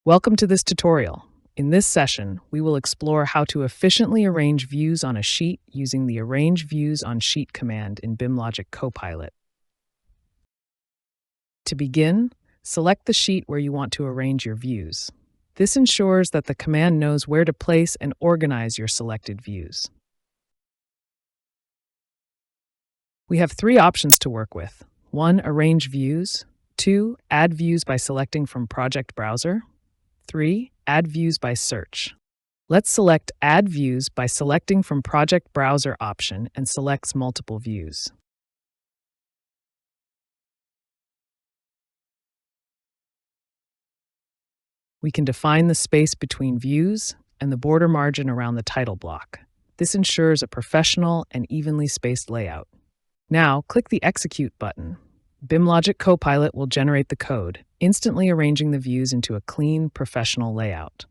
Welcome to this tutorial. In this session, we will explore how to efficiently arrange views on a sheet using the Arrange Views on Sheet command in BIMLOGIQ Copilot. To begin, select the sheet where you want to arrange your views. This ensures that the command knows where to place and organize your selected views. We have three options to work with. 1. Arrange views. 2. Add views by selecting from Project Browser. 3. Add views by search. Let's select Add Views by selecting from Project Browser option and selects multiple views. We can define the space between views and the border margin around the title block. This ensures a professional and evenly spaced layout. Now, click the Execute button. BIMLOGIQ Copilot will generate the code, instantly arranging the views into a clean, professional layout.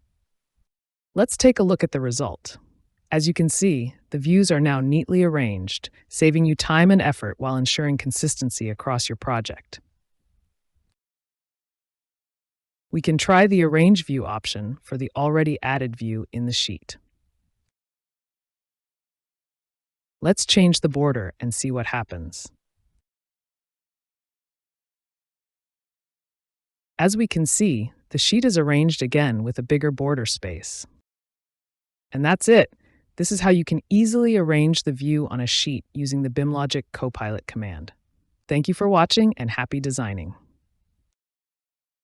Let's take a look at the result. As you can see, the views are now neatly arranged, saving you time and effort while ensuring consistency across your project. We can try the Arrange View option for the already added view in the sheet. Let's change the border and see what happens. As we can see, the sheet is arranged again with a bigger border space. And that's it. This is how you can easily arrange the view on a sheet using the BIMLOGIQ Copilot command. Thank you for watching and happy designing.